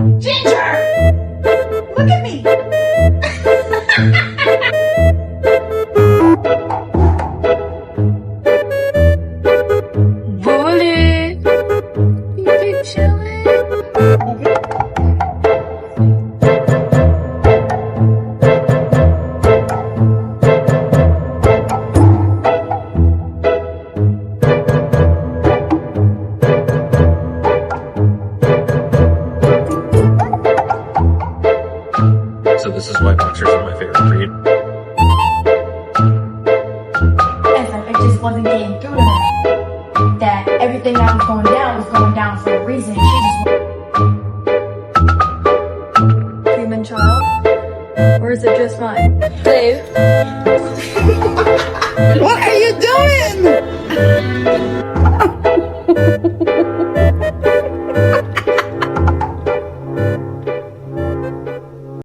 Ginger! Look at me! Bully! You big chillin'? So this is why boxers are my favorite breed. It's like I just wasn't getting through to her. That everything that was going down for a reason. She just Human child? Or is it just mine? Babe,